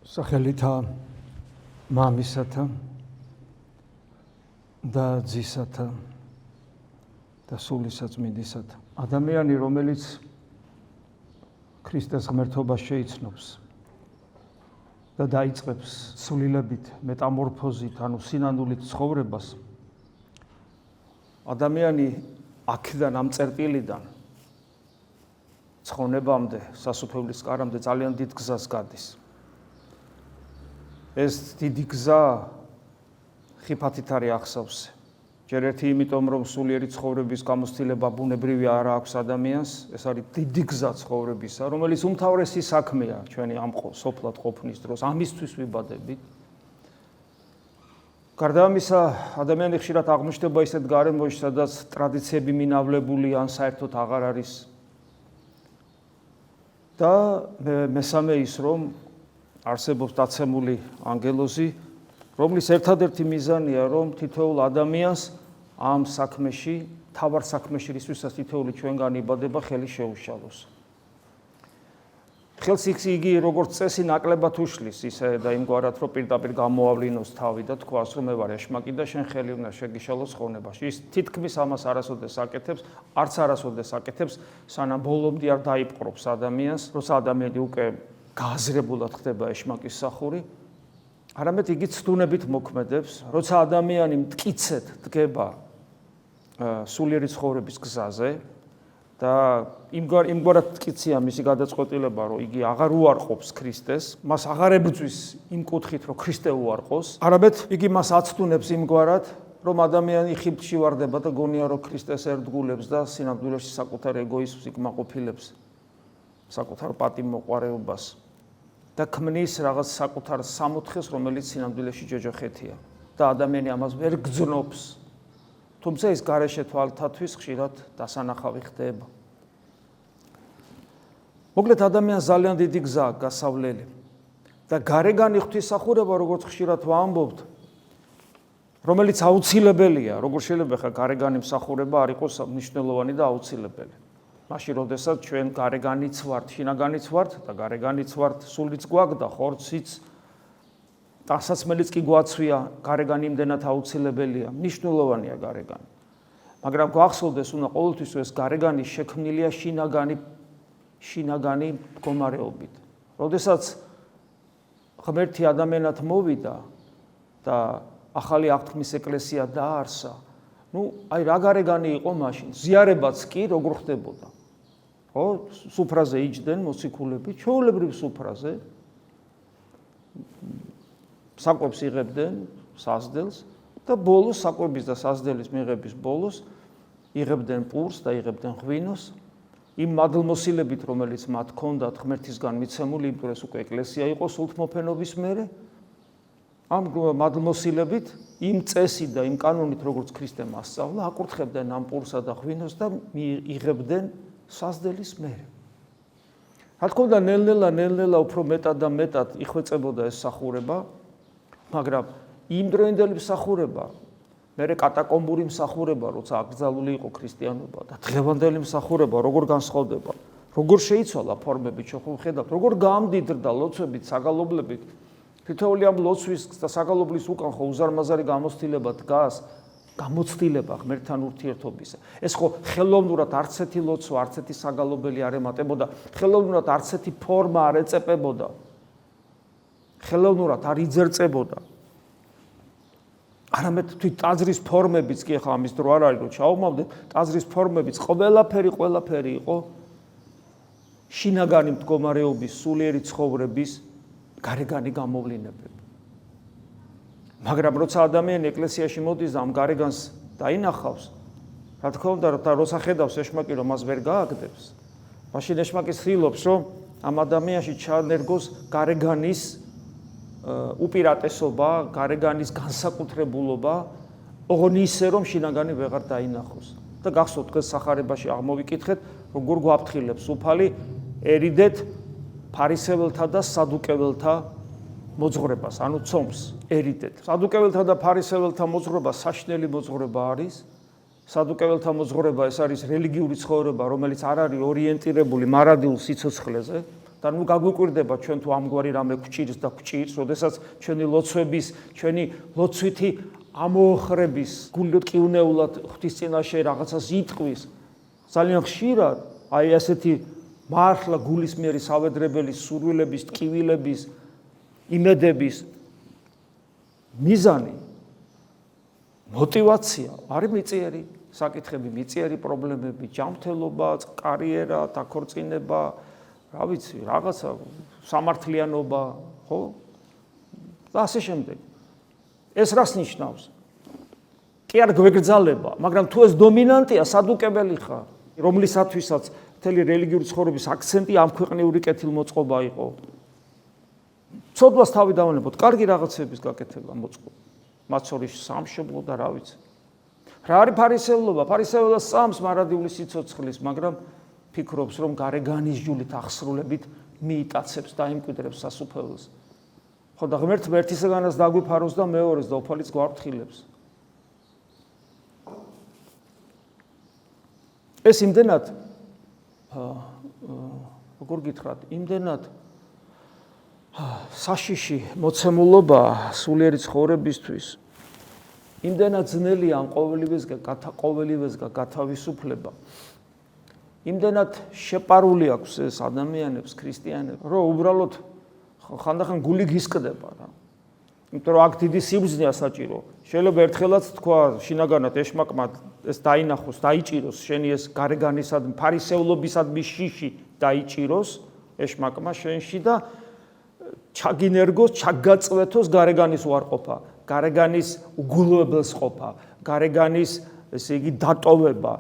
სახელითა მამისათა და ძისათა და სულისაწმინდისათა. ადამიანი, რომელიც ქრისტეს ღმერთობას შეიცნობს და დაიწყებს სულილებით, მეტამორფოზით, ანუ სინანულით ცხოვრებას, ადამიანი აქედან ამ წერტილიდან ცხონებამდე, სასუფეველის კარამდე ძალიან დიდ გზას გადის. ეს დიდი გზა ხიფათით არის ახსოვსე. ჯერ ერთი იმიტომ, რომ სულიერი ცხოვრების გამოცდილება ბუნებრივი არ აქვს ადამიანს, ეს არის დიდი გზა ცხოვრებისა, რომელიც უმთავრესი საქმეა ჩვენი ამ სოფლად ყოფნის დროს, ამისთვის ვიბადებით. გარდა ამისა, ადამიანი ხშირად აღმოჩნდება ისეთ გარემოში, სადაც ტრადიციები მინავლებული ან საერთოდ აღარ არის. და მესამე ის, რომ არსებობს დაცემული ანგელოზი, რომლის ერთადერთი მიზანია, რომ თითოეულ ადამიანს ამ საქმეში, თავარ საქმეში, რისთვისაც თითოეული ჩვენგანი იბადება, ხელი შეუშალოს. ხელს იგი როგორც წესი ნაკლებად უშლის, ისე და იმგვარად, რომ პირდაპირ გამოავლინოს თავი და თქვას, რომ მე ვარ ეშმაკი და შენ ხელი უნდა შეგიშალოს ხონებაში. ის თითქმის ამას არასოდეს აკეთებს, არც არასოდეს აკეთებს, სანამ ბოლომდე არ დაიპყრობს ადამიანს, როცა ადამიანი უკვე გააზრებულად ხდება ეშმაკის სახური, არამედ იგი ცდუნებით მოქმედებს, როცა ადამიანი მტკიცედ დგება სულიერი ცხოვრების გზაზე და იმგვარად მტკიცია მისი გადაწყვეტილება, რომ იგი აღარ უარყოფს ქრისტეს, მას აღარ ებრძვის იმ კუთხით, რომ ქრისტე უარყოს, არამედ იგი მას აცდუნებს იმგვარად, რომ ადამიანი ხიბლში ვარდება და გონია, რომ ქრისტეს ერდგულებს და სინამდვილეში საკუთარ ეგოიზმს იკმაყოფილებს, საკუთარ პატიმოყვარეობას და ქმნის რაღაც საკუთარ სამოთხეს, რომელიც სინამდვილეში ჯოჯოხეთია და ადამიანი ამას ვერ გძნობს. თუმცა ის გარეშე თვალთათვის ხშირად დასანახავი ხდება. მოკლედ ადამიანს ძალიან დიდი გზა აქვს გასავლელი და გარეგანი ღვთისმსახურება, როგორც ხშირად ვამბობთ, რომელიც აუცილებელია, როგორ შეიძლება ხა გარეგანი მსახურება არ იყოს მნიშვნელოვანი და აუცილებელი. მაშინ, როდესაც ჩვენ გარეგანიც ვართ, შინაგანიც ვართ და გარეგანიც ვართ, სულიც გვაქვს და ხორციც, დასაცმელიც კი გვაცვია, გარეგანი იმდენად აუცილებელია, მნიშვნელოვანია გარეგანი. მაგრამ გვახსოვდეს, უნდა ყოველთვის ეს გარეგანი შექმნილია შინაგანი მდგომარეობით. როდესაც ღმერთი ადამიანად მოვიდა და ახალი აღთქმის ეკლესია დაარსა, აი რა გარეგანი იყო მაშინ, ზიარებაც კი როგორ ხდებოდა. ხო, სუფრაზე იჯდნენ მოციქულები, ჩვეულებრივ სუფრაზე, საკვებს იღებდნენ, სასდელს და ბოლოს საკვების და სასდელის მიღების ბოლოს იღებდნენ პურს და იღებდნენ ღვინოს, იმ მადლმოსილებით, რომელიც მათ ჰქონდათ ღმერთისგან მიცემული, იმიტომ ეს უკვე ეკლესია იყო სულთმოფენობის მერე, ამ მადლმოსილებით, იმ წესით და იმ კანონით, როგორც ქრისტემ ასწავლა, აკურთხებდნენ ამ პურსა და ღვინოს და იღებდნენ სასდელის მერე. რა თქმა უნდა, ნელ-ნელა უფრო მეტად და მეტად იხვეწებოდა ეს მსახურება, მაგრამ იმდროინდელი მსახურება, მერე კატაკომბური მსახურება, როცა აკრძალული იყო ქრისტიანობა და დღევანდელი მსახურება, როგორ განსხვავდება, როგორ შეიცვალა ფორმები, ჩვენ ხედავთ, როგორ გაამდიდრდა ლოცვებით, საგალობლებით. თითოეული ამ ლოცვის და საგალობლის უკან ხო უზარმაზარი გამოცდილება დგას, გამოცდილება ღმერთთან ურთიერთობისა. ეს ხო ხელოვნურად არც ერთი ლოცვა, არც ერთი საგალობელი არ ემატებოდა, ხელოვნურად არც ერთი ფორმა არ ეწეპებოდა. ხელოვნურად არ იძერწებოდა. არამედ თვით ტაძრის ფორმებიც კი ახლა ამის დრო არ არის, რომ ჩაუმავდეთ, ტაძრის ფორმებიც ყველაფერი იყო შინაგანი მდგომარეობის, სულიერი ცხოვრების გარეგანი გამოვლინებები. მაგრამ როცა ადამიანი ეკლესიაში მოდის და ამ გარეგანს დაინახავს, რა თქმა უნდა, როცა ხედავს ეშმაკი, რომ მას ვერ გააგდებს, მაშინ ეშმაკი ცდილობს, რომ ამ ადამიანში ჩანერგოს გარეგანის უპირატესობა, გარეგანის განსაკუთრებულობა, ოღონდ ისე, რომ შინაგანი ვეღარ დაინახოს. და გახსოვთ, დღეს სახარებაში აღმოვიკითხეთ, როგორ გვაფრთხილებს უფალი ერიდეთ ფარისეველთა და სადუკეველთა მოძღვრებას, ანუ ცომს ერიდეთ. სადუკეველთა და ფარისეველთა მოძღვრება საშნელი მოძღვრება არის. სადუკეველთა მოძღვრება ეს არის რელიგიური ცხოვრება, რომელიც არ არის ორიენტირებული მარადილ სიცოცხლეზე და ნუ გაგვიკვირდება ჩვენ თუ ამგვარი რამე გვჭირს და გვჭირს, როდესაც ჩვენი ლოცვების, ჩვენი ლოცვითი ამოხრების გულკივნეულად ღვთის წინაშე რაღაცას იტყვის, ძალიან ხშირად აი ასეთი მართლა გულისმიერი სავედრებელი სურვილების, ტკივილების, იმედების მიზანი, მოტივაცია არის მიწიერი საკითხები, მიწიერი პრობლემები, ჯანმრთელობა, კარიერა, დაქორწინება, რა ვიცი, რაღაცა სამართლიანობა, ხო? და ასე შემდეგ. ეს რას ნიშნავს? კი არ გვეგრძალება, მაგრამ თუ ეს დომინანტია, სადუკებელი ხარ, რომლისათვისაც მთელი რელიგიური ცხოვრების აქცენტი ამ ქვეყნიური კეთილმოწყობა იყო. ცოდვას თავი დავანებოთ, კარგი რაღაცების გაკეთება მოწყობა. მათ შორის სამშობლო და რა ვიცი. რა არის ფარისევლობა? ფარისევლობა სამს მარადიული სიცოცხლის, მაგრამ ფიქრობს, რომ გარეგანის ჯულით აღსრულებით მიიტაცებს და იმკვიდრებს სასუფეველს. ხო და ღმერთს ერთისგანაც დაგვიფაროს და მეორეს და უფალიც გვართხილებს. ეს იმდენად როგორ გითხრათ, იმდენად საშიში მოცემულობა სულიერი ცხოვრებისთვის, იმდენად ძნელია ამ ყოველივესგან გათავისუფლება, იმდენად შეპარული აქვს ეს ადამიანებს, ქრისტიანებს, რომ უბრალოდ ხანდახან გული გისკდება რა. იმიტომ რომ აქ დიდი სიბრძნეა საჭირო. შეიძლება ერთხელაც თქვა შინაგანად ეშმაკმა ეს დაინახოს, დაიჭიროს შენი ეს გარეგანისადმი, ფარისევლობისადმი შიში დაიჭიროს ეშმაკმა შენში და ჩაგინერგოს, ჩაგაწვეთოს გარეგანის უარყოფა, გარეგანის უგულოებელს ყოფა, გარეგანის ესე იგი დატოვება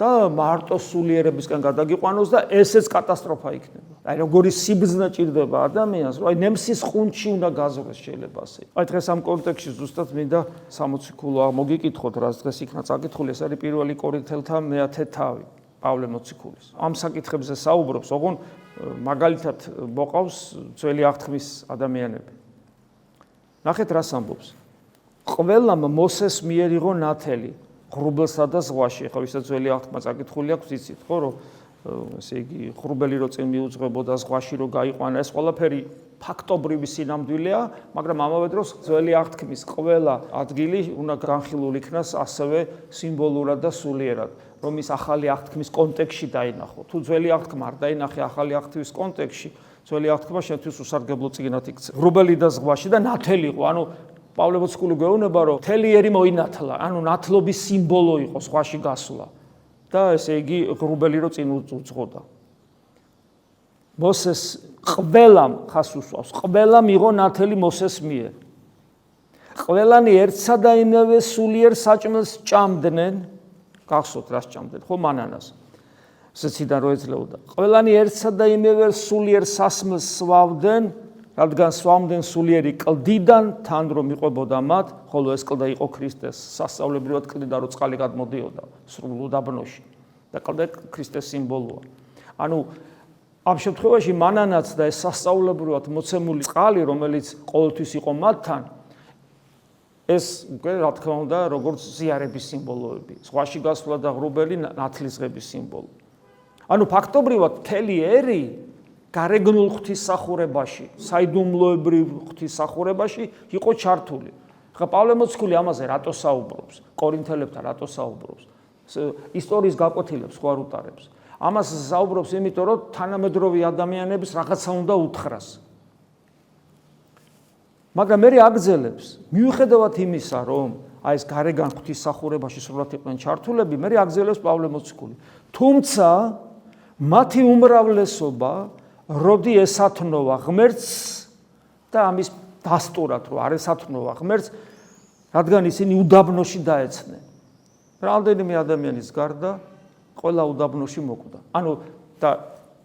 და მარტო სულიერებისკენ გადაგიყვანოს და ესეც კატასტროფა იქნება. აი როგორი სიბრძნე ჭირდება ადამიანს, რომ აი ნემსის ყუნჩი უნდა გაზრდეს შეიძლება ასე. აი დღეს ამ კონტექსტში ზუსტად მინდა 60 ქულა მოგიკითხოთ, რაც დღეს იქნა წაკითხული, ეს არის პირველი კორინთელთა მე-10 თავი, პავლე მოციქულის. ამ საკითხებზე საუბრობს, ოღონ მაგალითად მოყავს ძველი აღთქმის ადამიანები. ნახეთ რას ამბობს. ყველამ მოსეს მიერ იღო ნათელი ღრუბელსა და ზღვაში. ხო, ვისაც ძველი აღთქმა წაკითხული აქვს, იცით ხო, რომ ესე იგი ღრუბელი რო წინ მიუძღვებოდა ზღვაში რო გაიყვანა, ეს ყველაფერი ფაქტობრივი სინამდვილეა, მაგრამ ამავე დროს ძველი აღთქმის ყველა ადგილი უნდა განხილულ იქნას ასევე სიმბოლურად და სულიერად, რომ ის ახალი აღთქმის კონტექსტში დაინახო. თუ ძველი აღთქმა არ დაინახე ახალი აღთქმის კონტექსტში, ძველი აღთქმა შენთვის უსარგებლო წიგნად იქცა. ღრუბელი და ზღვაში და ნათელი იყო, ანუ პავლე მოციქული გვეუბნება, რომ თელიერი მოინათლა, ანუ ნათლობის სიმბოლო იყო ზღვაში გასვლა და ესე იგი ღრუბელი რო წინ უძღოდა. მოსეს ყველამ ხას უსვავს, ყველამ იღო ნათელი მოსეს მიერ. ყველანი ერთსა და იმავე სულიერ საჭმელს ჭამდნენ, გახსოვთ რას ჭამდნენ, ხო მანანას. სიციდან რო ეძლეოდა. ყველანი ერთსა და იმავე სულიერ სასმელს სვავდნენ, რადგან სვამდნენ სულიერი კლდიდან, თან რომ იყვებოდა მათ, ხოლო ეს კლდა იყო ქრისტეს, სასწauლებრივად კლდიდა, რომ წყალი გადმოდიოდა სრულ უდაბნოში და კლდა ქრისტეს სიმბოლოა. ანუ ამ შემთხვევაში მანანაც და ეს სასწauლებრივად მოცემული წყალი, რომელიც ყოველთვის იყო მათთან, ეს უკვე რა თქმა უნდა, როგორც ზიარების სიმბოლოები, ზღვაში გასვლა და ღრუბელი ნათლისღების სიმბოლო. ანუ ფაქტობრივად მთელი ერი გარეგნულ ღვთისმსახურებაში, საიდუმლოებრივ ღვთისმსახურებაში იყო ჩართული. ხა პავლე მოციქული ამაზე რატო საუბრობს? კორინთელებთან რატო საუბრობს? ისტორიის გაკვეთილებს ხო არ უტარებს? ამას საუბრობს იმიტომ, რომ თანამედროვე ადამიანების რაღაცა უნდა უთხრას. მაგრამ მე აგრძელებს, მიუხედავად იმისა, რომ აი ეს გარეგან ღვთისმსახურებაში სრულად იყვნენ ჩართულები, მე აგრძელებს პავლე მოციქული. თუმცა მათი უმრავლესობა როდი ესათნოვა ღმერთს და ამის დასტურად რომ არ ესათნოვა ღმერთს, რადგან ისინი უდაბნოში დაეცნენ. რამდენიმე ადამიანის გარდა ყველა უდაბნოში მოკვდა. ანუ და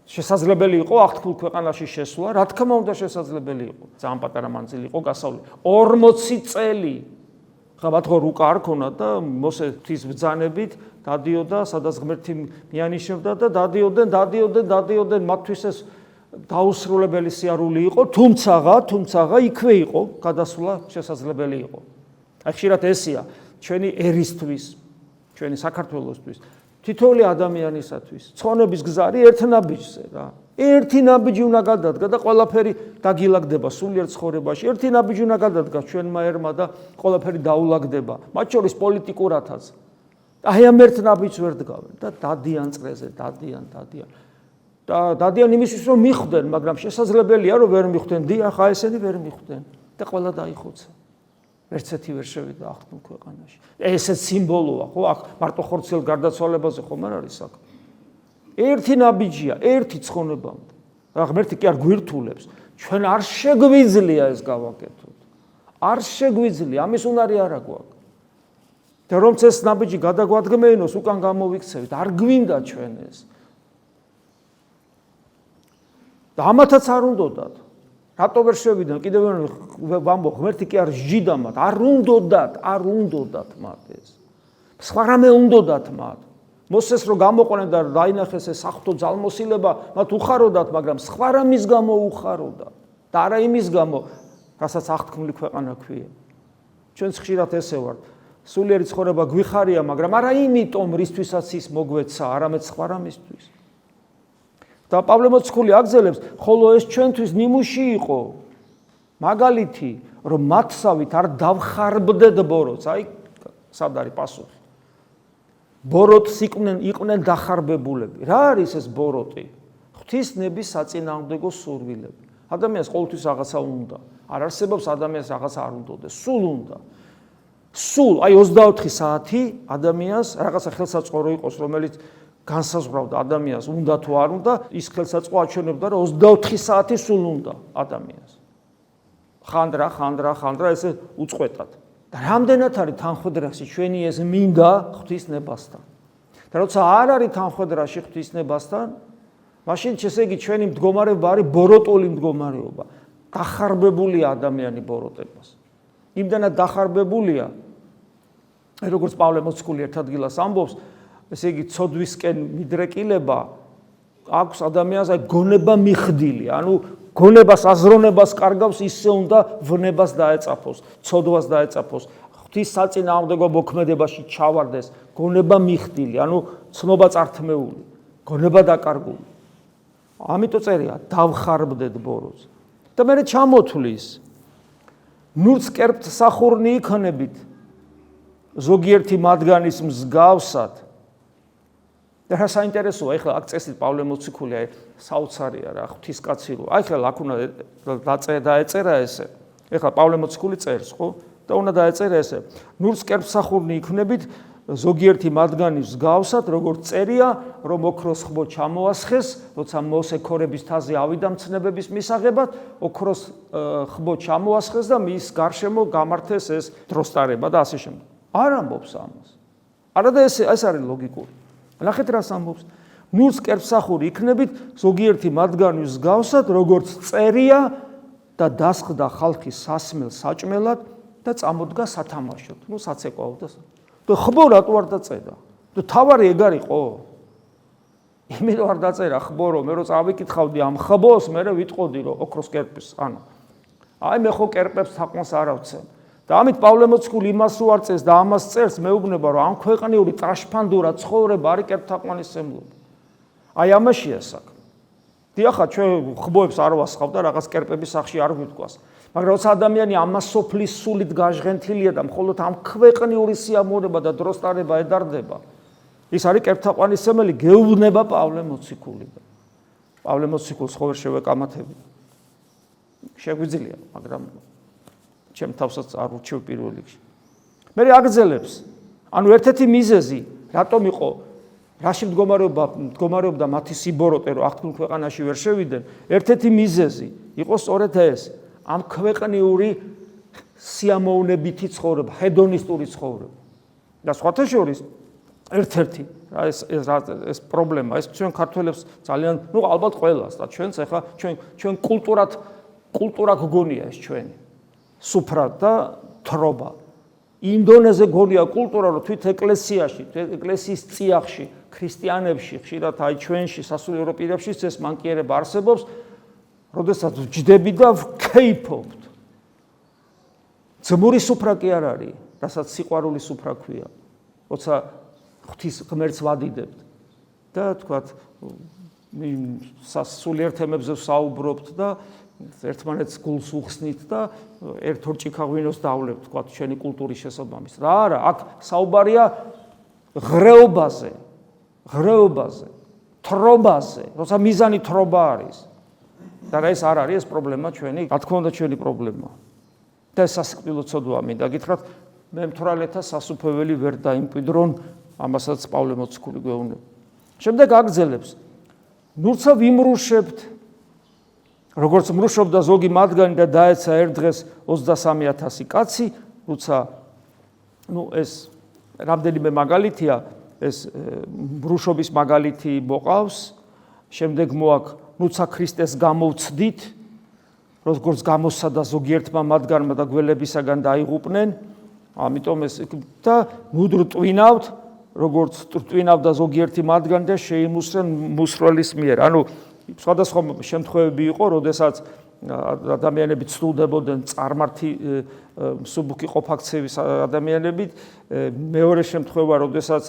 შესაძლებელი იყო აღთქმულ ქვეყანაში შესვლა, რა თქმა უნდა შესაძლებელი იყო. ძალიან პატარა მანძილი იყო გასავლი. 40 წელი ხაბათ ხო რუკა არ ქონა და მოსე ღვთის ბრძანებით დადიოდა, სადაც ღმერთი მიანიშნებდა და დადიოდნენ მათთვის ეს დაუსრულებელი სიარული იყო, თუმცა იქვე იყო, გადასვლა შესაძლებელი იყო. აი ხშირად ესია ჩვენი ერისთვის, ჩვენი საქართველოსთვის, თითოეული ადამიანისათვის, ცხონების გზარი ერთ ნაბიჯზე რა. ერთი ნაბიჯი უნდა გადადგა და ყველაფერი დაგილაგდება სულიერ ცხოვრებაში. ერთი ნაბიჯი უნდა გადადგა ჩვენმა ერმა და ყველაფერი დაულაგდება. მათ შორის პოლიტიკურათაც. აი ამ ერთ ნაბიჯს ვერ დგავენ და დადიან წრეზე, დადიან. და დადიან იმისთვის რომ მიხვდნენ, მაგრამ შესაძლებელია რომ ვერ მიხვდნენ. დიახ, აი ესენი ვერ მიხვდნენ და ყველა დაიხოცა. ერთერთი ვერ შევიდა აღთქმულ ქვეყანაში. ესეც სიმბოლოა, ხო? აქ მარტო ხორციელ გარდაცვალებაზე ხომ არ არის საქმე. ერთი ნაბიჯია, ერთი ცხონებამდე. რა ღმერთი კი არ გვირთულებს. ჩვენ არ შეგვიძლია ეს გავაკეთოთ. არ შეგვიძლია, ამის უნარი არ აქვს. და რომც ეს ნაბიჯი გადაგვადგმეინოს, უკან გამოვიქცევით, არ გვინდა ჩვენ ეს. და ამათაც არ უნდათ. რატო ვერ შევიდნენ? კიდევ ვამბობ, ღმერთი კი არ სჯიდა მათ. არ უნდათ მათ ეს. სხვა რამე უნდათ მათ. მოსეს რო გამოყვნენ და დაინახეს ეს საღვთო ძალმოსილება, მათ უხაროდათ, მაგრამ სხვა რამის გამო უხაროდათ. და არა იმის გამო, რასაც აღთქმული ქვეყანა ქვია. ჩვენც ხშირად ესე ვართ. სულიერი ცხოვრება გვიხარია, მაგრამ არა იმიტომ, რისთვისაც ის მოგვეცა, არამედ სხვა რამისთვის. და პავლე მოციქული აგზელებს, ხოლო ეს ჩვენთვის ნიმუში იყო. მაგალითი, რომ მათსავით არ დავხარბდეთ ბოროტს. აი, სად არის პასუხი? ბოროტს იყვნენ დახარბებულები. რა არის ეს ბოროტი? ღვთისნების საწინააღმდეგო სურვილები. ადამიანს ყოველთვის რაღაცა უნდა. არ არსებობს ადამიანს რაღაცა არ უნდადეს. სულ უნდა. სულ, აი 24 საათი ადამიანს რაღაცა ხელსაწყო იყოს, რომელიც განსაზღვრავდა ადამიანს, უნდა თუ არ უნდა, ის ხელსაწყო აჩვენებდა, რომ 24 საათი სულ უნდა ადამიანს. ხანდრა, ესე უწყვეტად. და რამდენად არის თანხმდრაში ჩვენი ეს მინდა ღვთისნებასთან. და როცა არ არის თანხმდრაში ღვთისნებასთან, მაშინ ესე იგი ჩვენი მდგომარეობა არის ბოროტული მდგომარეობა. დახარბებულია ადამიანი ბოროტებას. იმდანაც დახარბებულია, როგორც პავლე მოციქული ერთ ადგილას ამბობს, ესე იგი ცოდვისკენ მიდრეკილება აქვს ადამიანს აი გონება მიხდილი, ანუ გონებას აზროვნებას კარგავს, ისე უნდა ვნებას დაეწაფოს, ცოდვას დაეწაფოს, ღვთის საწინააღმდეგო მოქმედებაში ჩავარდეს, გონება მიხდილი, ანუ ცნობა წართმეული, გონება დაკარგული. ამიტომ წერია დავხარბდეთ ბოროტს. და მე ჩამოთვლის ნურს კერპთ სახურნი იქნებით ზოგიერთი მათგანის მსგავსად. და რა საინტერესოა, ეხლა აქ წესით პავლე მოციქული საოცარია რა, ღვთისკაცი რო. აი ხელ აქ უნდა დაეწერა ესე. ეხლა პავლე მოციქული წერს, ხო? და უნდა დაეწერა ესე. ნურს კერპთ სახურნი იქნებით ზოგიერთი მათგანის მსგავსად, როგორც წერია, რომ ოქროს ხბო ჩამოასხეს, როცა მოსე ქორების თაზე ავიდა მცნებების მისაღებად, ოქროს ხბო ჩამოასხეს და მის გარშემო გამართეს ეს დროსტარება და ასე შემდეგ. არ ამბობს ამას. არა და ეს არის ლოგიკური. ნახეთ რას ამბობს. ნურს კერპსახური იქნებით ზოგიერთი მათგანის მსგავსად, როგორც წერია და დასხდა ხალხი სასმელ საჭმელად და წამოდგა სათამაშოდ. ნუ საცეკვაო და ხბო რატო არ დაწერა? და თავარი ეგ არისო? იმიტომ არ დაწერა ხბო, რომ მე რო წავიკითხავდი ამ ხბოს, მე ვიტყოდი რომ ოქროს კერპის, ანუ აი მე ხო კერპებს თაყვანს არ ავცემ. და ამით პავლე მოციქული იმას უარწეს და ამას წერს, მეუბნება რომ ამ ქვეყნიური ტრაშფანდურა ცხოვრება არის კერპთაყვანისმცემლობა. აი ამაშია საქმე. დიახა, ჩვენ ხბოებს არ ვასხავ და რაღაც კერპების სახში არ გვიტყვას. მაგრამ როცა ადამიანი ამას სოფლის სულით გაჟღენთილია და მხოლოდ ამ ქვეყნიური სიამოვნება და დროსტარება ედარდება, ის არის კერპთაყვანისმცემელი, გეუბნება პავლე მოციქული. პავლე მოციქულს ხო ვერ შევეკამათები. შეგვიძლია, მაგრამ ჩემ თავსაც არ ურჩევ პირველ რიგში. მე აგრძელებს, ანუ ერთ-ერთი მიზეზი, რატომ იყო, რაში მდგომარეობდა მათი სიბოროტე, რომ აღთქმულ ქვეყანაში ვერ შევიდნენ, ერთ-ერთი მიზეზი იყო სწორედ ეს, ამ ქვეყნიური სიამოვნებითი ცხოვრება, ჰედონისტური ცხოვრება. და სხვათა შორის ერთ-ერთი ეს პრობლემა, ეს ჩვენ ქართველებს ძალიან, ნუ ალბათ ყველას და ჩვენც ახლა ჩვენ კულტურა გგონია ეს ჩვენი. სუფრად და თრობა. ინდონეზე გონია კულტურა, რომ თვით ეკლესიაში, ეკლესიის წიაღში, ქრისტიანებში, ხშირად აი ჩვენში, სასულიერო პირებშიც ეს მანკიერება არსებობს, როდესაც ვჯდები და ვქეიფობთ. ძმური სუფრა კი არ არის, რასაც სიყვარული სუფრა ქვია. როცა ღვთის ღმერთს ვადიდებთ და თქვათ სულიერ თემებზე ვსაუბრობთ და ერთმანეთს გულს უხსნით და ერთ-ორ ჭიქაღვინოს დავლებთ, თქვა ჩვენი კულტურის შესაბამისად. რა არა, აქ საუბარია ღრეობაზე, თრობაზე, როცა მიზანი თრობა არის. და რა ეს არ არის ეს პრობლემა ჩვენი, რა თქმა უნდა ჩვენი პრობლემაა. და ეს სასიკვდილო ცოდვაა, მინდა გითხრათ, მე მთვრალეთა სასუფეველი ვერ დაიმკვიდრონ, ამასაც პავლე მოციქული გვეუბნება. შემდეგ აგრძელებს, ნურცა ვიმრუშებთ, როგორც მრუშობდა ზოგი მათგანი და დაეცა ერთ დღეს 23,000 კაცი, როცა ეს რამდენიმე მაგალითია, ეს მრუშობის მაგალითი მოყავს, შემდეგ მოაქვს, ნუცა ქრისტეს გამოვცდით, როგორც გამოსცადა ზოგიერთმა მათგანმა და გველებისაგან დაიღუპნენ, ამიტომ ეს და მუდრ ტვინავთ, როგორც ტვინავდა ზოგიერთი მათგანი და შეიმუსრენ მუსროლის მიერ. ანუ სხვადასხვა შემთხვევები იყო, როდესაც ადამიანები ცდილდებოდნენ წარმართი მსუბუქი ყოფაქცევის ადამიანებით, მეორე შემთხვევა, როდესაც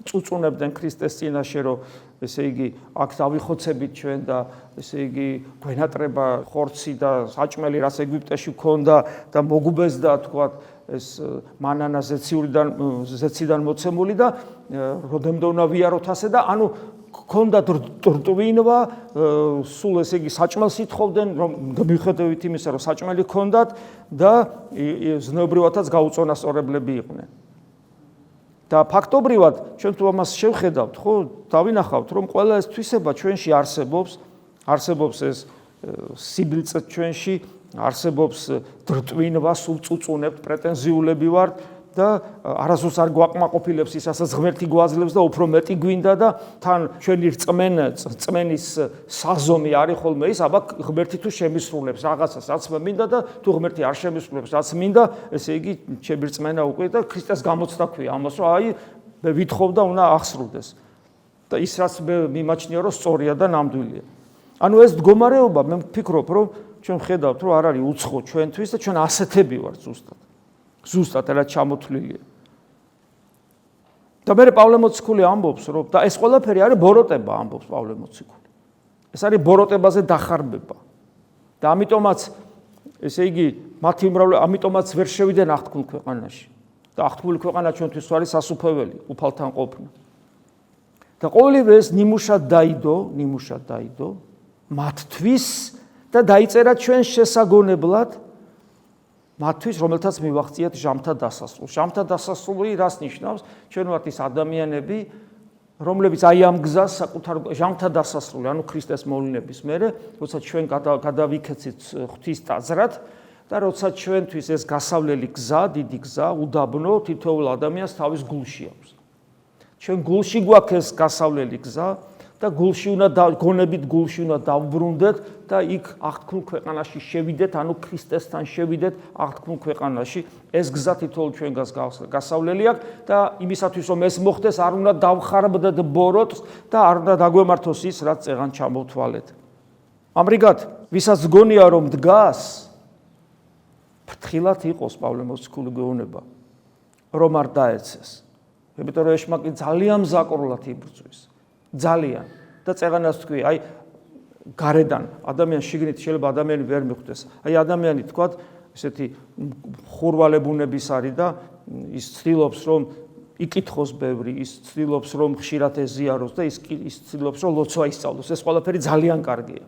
წუწუნებდნენ ქრისტეს წინაშე, რომ ესე იგი აქ დავიხოცებით ჩვენ და ესე იგი გვენატრება ხორცი და საჭმელი, რაც ეგვიპტეში ქონდა და მოგუბეზდა თქვა ეს მანანა ზეციდან მოცემული და როდემდე უნდა ვიაროთ ასე და ანუ ქონდა რტვინვა, სულ ესე იგი საჭმელს ითხოვდნენ, რომ მიუხედავად იმისა, რომ საჭმელი ქონდათ და ზნეობრივადაც გაუწონასწორებლები იყვნენ. და ფაქტობრივად ჩვენ თუ ამას შევხედავთ, ხო, დავინახავთ, რომ ყველა ეს თვისება ჩვენში არსებობს ეს სიბილწე ჩვენში, არსებობს დრტვინვა, სულ წუწუნებთ, პრეტენზიულები ვართ და არასდროს არ გვაკმაყოფილებს ის, რასაც ღმერთი გვაძლევს და უფრო მეტი გვინდა და თან ჩვენი რწმენის საზომი არის ხოლმე ის, აბა ღმერთი თუ შემისრულებს რაღაცას, რაც მინდა და თუ ღმერთი არ შემისრულებს, რაც მინდა, ესე იგი ჩემი რწმენა უკვე და ქრისტეს გამოცდა ქვია ამას, რომ აი მე ვითხოვ და უნდა აღსრულდეს. და ის რაც მე მიმაჩნია, რომ სწორია და ნამდვილია. ანუ ეს მდგომარეობა მე ვფიქრობ, რომ ჩვენ ხედავთ, რომ არ არის უცხო ჩვენთვის და ჩვენ ასეთები ვართ ზუსტად რაც ჩამოთვლილია. და მე პავლე მოციქული ამბობს, რომ და ეს ყველაფერი არის ბოროტება, ამბობს პავლე მოციქული. ეს არის ბოროტებაზე დახარბება. და ამიტომაც ესე იგი მათი ამიტომაც ვერ შევიდნენ აღთქმულ ქვეყანაში. და აღთქმული ქვეყანა ჩვენთვის არის სასუფეველი, უფალთან ყოფნა. და ყოველივე ეს ნიმუშად დაიდო მათთვის და დაიწერა ჩვენ შესაგონებლად მათთვის, რომელთაც მივახციეთ ჟამთა დასასრულს. ჟამთა დასასრული რას ნიშნავს? ჩვენ ვართ ის ადამიანები, რომლებიც აი ამ გზას საკუთარ ჟამთა დასასრული, ანუ ქრისტეს მოვლენების მერე, როცა ჩვენ გადავიქეცით ღვთის ტაძრად და როცა ჩვენთვის ეს გასავლელი გზა, დიდი გზა, უდაბნო თითოეულ ადამიანს თავის გულში აქვს. ჩვენ გულში გვაქვს ეს გასავლელი გზა და გონებით გულში უნდა დავბრუნდეთ და იქ აღთქმულ ქვეყანაში შევიდეთ, ანუ ქრისტესთან შევიდეთ აღთქმულ ქვეყანაში. ეს გზა თითოეულ ჩვენგანს გასავლელი აქვს და იმისათვის რომ ეს მოხდეს, არ უნდა დავხარბდეთ ბოროტს და არ უნდა დაგვემართოს ის, რაც წეღან ჩამოვთვალეთ. ამრიგად, ვისაც გონია რომ დგას, ფრთხილად იყოს პავლე მოციქული გვეუბნება, რომ არ დაეცეს. იმიტომ რომ ეშმაკი ძალიან მზაკრულად იბრძვის. ძალიან და წეღანას თქვი, აი გარედან ადამიანს შიგნით შეიძლება ადამიანი ვერ მიხვდეს. აი ადამიანი თქვა, ესეთი ხურვალებუნების არის და ის ცდილობს რომ იკითხოს ბევრი, ის ცდილობს რომ ხშირად ეზიაროს და ის ცდილობს რომ ლოცვა ისწავლოს. ეს ყველაფერი ძალიან კარგია.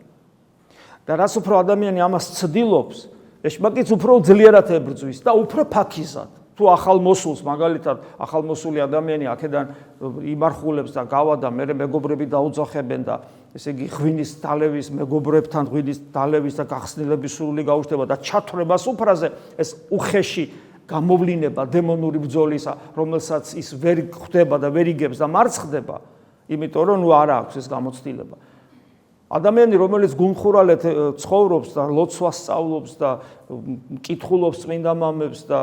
და რაც უფრო ადამიანი ამას ცდილობს, ეშმაკიც უფრო ძლიერად ებრძვის და უფრო ფაქიზად. თუ ახალ მოსულს, მაგალითად, ახალ მოსული ადამიანი აქედან იმარხულებს და გავა და მე მეგობრები დაუძახებენ და ესე იგი ღვინის დალევის მეგობრებთან ღვინის დალევის და გახსნილების სურვილი გაუჩნდება და ჩათვრება სუფრაზე, ეს უხეში გამოვლინება დემონური ბრძოლისა, რომელსაც ის ვერ ხვდება და ვერ იგებს და მარცხდება, იმიტომ რომ ნუ არ აქვს ეს გამოცდილება. ადამიანი, რომელიც გულმხურვალედ ცხოვრობს და ლოცვას სწავლობს და კითხულობს წმინდა მამებს და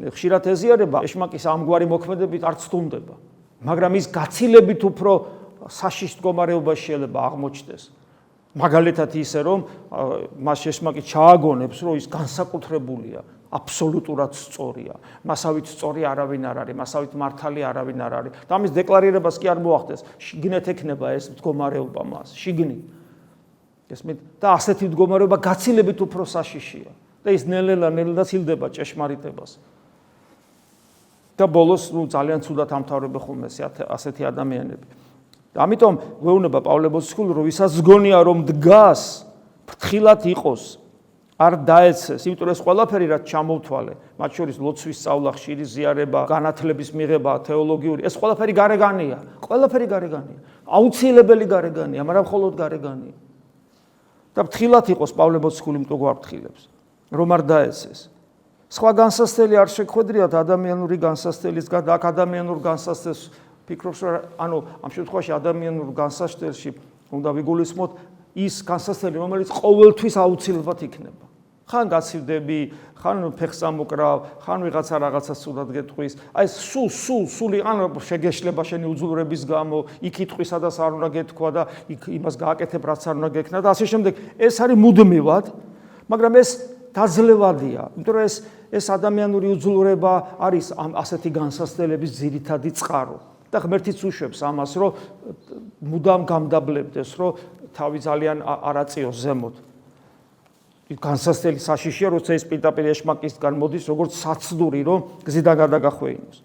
ხშირად ეზიარება, ეშმაკის ამგვარი მოქმედებით არ ცდუმდება. მაგრამ ის გაცილებით უფრო საშიშ მდგომარეობაში შეიძლება აღმოჩნდეს. მაგალითად ისე, რომ მას ეშმაკი ჩააგონებს, რომ ის განსაკუთრებულია, აბსოლუტურად სწორია. მასავით სწორი არავინ არ არის, მასავით მართალი არავინ არ არის. და ამის დეკლარირებას კი არ მოახდეს. შიგნით ექნება ეს მდგომარეობა მას, შიგნით. ესმით და ასეთი მდგომარეობა გაცილებით უფრო საშიშია. და ის ნელ-ნელა ცილდება ჭეშმარიტებას. და ბოლოს ძალიან ცუდად ამთავრება ხოლმე ასეთი ადამიანები. ამიტომ გვეუბნება პავლე მოციქული, რომ ვისაც გონია რომ დგას, ფრთხილად იყოს, არ დაეცეს, იმიტომ რომ ეს ყველაფერი რაც ჩამოვთვალე, მათ შორის ლოცვის სწავლა, ხშირი ზიარება, განათლების მიღება, თეოლოგიური, ეს ყველაფერი გარეგანია, ყველაფერი გარეგანია. აუცილებელი გარეგანია, მაგრამ მხოლოდ გარეგანია. და ფრთხილად იყოს პავლე მოციქული იმიტომ გვაფრთხილებს, რომ არ დაეცეს. სხვა განსასწრელი არ შეგვედრიათ ადამიანური განსასწრელისგან და აქ ადამიანურ განსასწრელს ფიქრობს, რომ ამ შემთხვევაში ადამიანურ განსასწრელში უნდა ვიგულისხმოთ ის განსასწრელი, რომელიც ყოველთვის აუცილებლად იქნება. ხან გაცივდები, ხან ფეხს ამოკრავ, ხან ვიღაცა რაღაცას სულად გეტყვის. აი სული შეგეშლება შენი უძლურების გამო, იქ იტყვის, სადაც არ უნდა გეთქვა და იქ იმას გააკეთებ, რაც არ უნდა გექნა და ასე შემდეგ. ეს არის მუდმივად, მაგრამ ეს დაძლევადია, იმიტომ რომ ეს ადამიანური უძლურება არის ასეთი განსასწრელების ძირითადი წყარო. და ღმერთიც უშვებს ამას, რომ მუდამ გამდაბლებდეს, რომ თავი ძალიან არ აწიოს ზემოთ. განსასწრელი საშიშია, როცა ეს პირდაპირ ეშმაკისგან მოდის, როგორც საცდური, რომ გზიდან გადაგახვეინოს.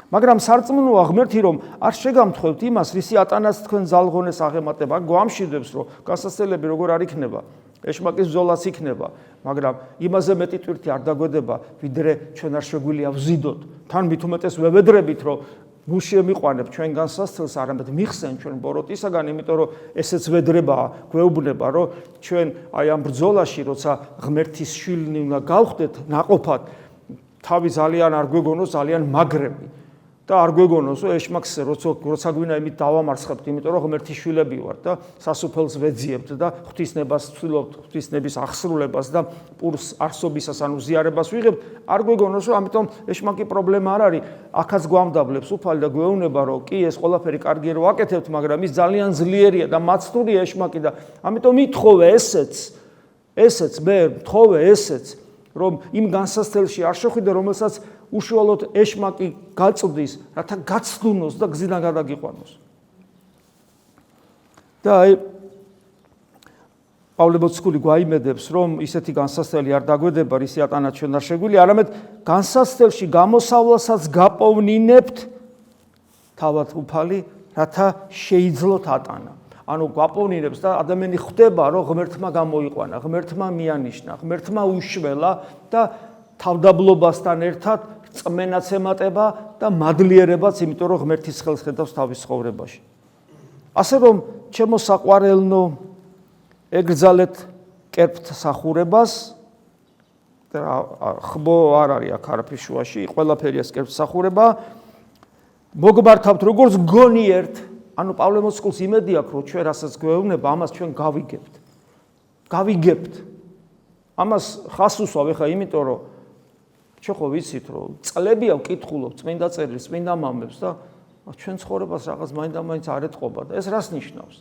მაგრამ სარწმუნოა ღმერთი, რომ არ შეგამთხოვთ იმას, რისი ატანაც თქვენ ზალღონეს აღემატება. გვამშვიდებს, რომ განსასწრელები როგორ არ იქნება, ეშმაკის ბრძოლაც იქნება, მაგრამ იმაზე მეტი ტვირთი არ დაგვედება, ვიდრე ჩვენ არ შეგვიძლია ვზიდოთ. თან მით უმეტეს ვევედრებით, რომ გულში ემიყვანებ ჩვენ განსასწრელს, არამედ მიხსენ ჩვენ ბოროტისაგან, იმიტომ რომ ესეც ვედრებაა, გვეუბნება, რომ ჩვენ აი ამ ბრძოლაში, როცა ღმერთის შვილნი უნდა გავხდეთ ნაყოფად, თავი ძალიან არ გვეგონოს, ძალიან მაგრები. და არ გვეგონოს, რომ ეშმაკს როცა გვინდა იმით დავამარცხებთ, იმიტომ რომ ღმერთის შვილები ვართ და სასუფელს ვეძიებთ და ღვთისნებას ვცდილობთ, ღვთისნების აღსრულებას და პურს არსობისას, ანუ ზიარებას ვიღებთ, არ გვეგონოს, რომ ამიტომ ეშმაკი პრობლემა არ არის. აქაც გვამდაბლებს უფალი და გვეუბნება, რომ კი ეს ყველაფერი კარგია რომ ვაკეთებთ, მაგრამ ის ძალიან ძლიერია და მაცდურია ეშმაკი და ამიტომ ითხოვე ესეც მე მთხოვე ესეც, რომ იმ განსასწრელში არ შეხვიდე, რომელსაც უშუალოდ ეშმაკი გაწვდის, რათა გაცდუნოს და გზიდან გადაგიყვანოს. და აი პავლე მოციქული გვაიმედებს, რომ ისეთი განსასწრელი არ დაგვედება, რისი ატანა ჩვენ არ შეგვიძლია, არამედ განსასწრელში გამოსავლასაც გაპოვნინებთ თავად უფალი, რათა შეიძლოთ ატანა. ანუ გვაპოვნინებს და ადამიანი ხვდება, რომ ღმერთმა გამოიყვანა, ღმერთმა მიანიშნა, ღმერთმა უშველა და თავდაბლობასთან ერთად წმენაც ემატება და მადლიერებაც, იმიტომ რომ ღმერთის ხელს ხედავს თავის ცხოვრებაში. ასე რომ, ჩემო საყვარელნო, ეგრძალეთ კერპთ სახურებას, ხბო არ არის აქ არაფრის შუაში, ყველაფერია კერპთ სახურება, მოგმართავთ როგორც გონიერთ, ანუ პავლე მოციქულს იმედი აქვს, რომ ჩვენ რასაც გვეუბნება, ამას ჩვენ გავიგებთ. ამას ხას უსვავ ეხა, იმიტომ რომ ჩვენ ხო ვიცით, რომ წლებია ვკითხულობ წმინდა წერილს, წმინდა მამებს და ჩვენ ცხოვრებას რაღაც მაინდა-მაინც არ ეთყობა და ეს რას ნიშნავს?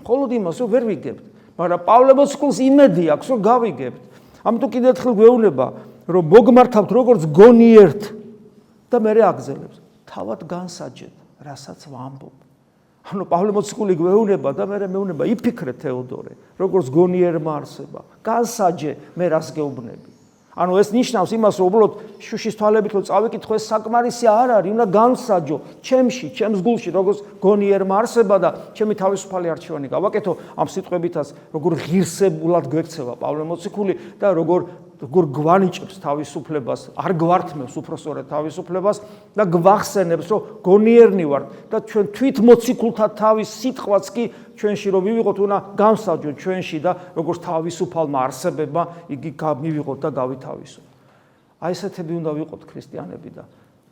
მხოლოდ იმას, რომ ვერ ვიგებთ, მაგრამ პავლე მოციქულს იმედი აქვს, რომ გავიგებთ. ამიტომ კიდევ ერთხელ გვეუბნება, რომ მოგმართავთ როგორც გონიერთ და მე აგზელებს. თავად განსაჯეთ, რასაც ვამბობ. ანუ პავლე მოციქული გვეუბნება და მე მეუბნება, იფიქრე თეოდორე, როგორც გონიერმა არსება. განსაჯე მე რას გეუბნები. ანუ ეს ნიშნავს იმას, რომ უბრალოდ შუშის თვალებით რომ წავიკითხო, ეს საკმარისი არ არის, უნდა განსაჯო ჩემში, ჩემს გულში, როგორც გონიერმა არსება და ჩემი თავისუფალი არჩევანი გავაკეთო. ამ სიტყვებითაც როგორ ღირსებულად გვექცევა პავლე მოციქული და როგორ გვანიჭებს თავისუფლებას, არ გვართმევს უпроსორად თავისუფლებას და გვახსენებს, რომ გონიერნი ვართ და ჩვენ თვით მოციქულთა თავის სიტყვაც კი ჩვენში რომ მივიღოთ, უნდა განსაჯოთ ჩვენში და როგორც თავისუფალმა არსებებმა იგი მივიღოთ და გავითავისოთ. აი ესეთები უნდა ვიყოთ ქრისტიანები და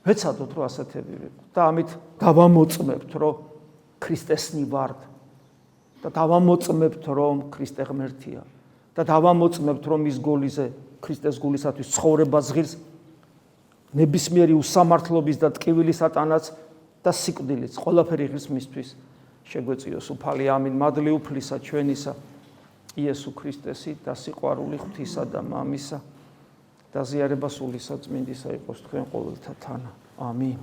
ვეცადოთ, რომ ასეთები ვიყოთ და ამით დავამოწმებთ, რომ ქრისტესნი ვართ და დავამოწმებთ, რომ ქრისტე ღმერთია და დავამოწმებთ, რომ ის გოლიზე ქრისტეს გულისათვის ცხოვრება ზღირს ნებისმიერი უსამართლობის და ტკივილის ატანაც და სიკვდილიც ყველაფერი ღირს მისთვის შეგვეწიოს უფალი. ამინ. მადლი უფლისა ჩვენისა იესო ქრისტესი და სიყვარული ღვთისა და მამისა და ზიარება სული საწმინდისა იყოს თქვენ ყოველთა თანა. ამინ.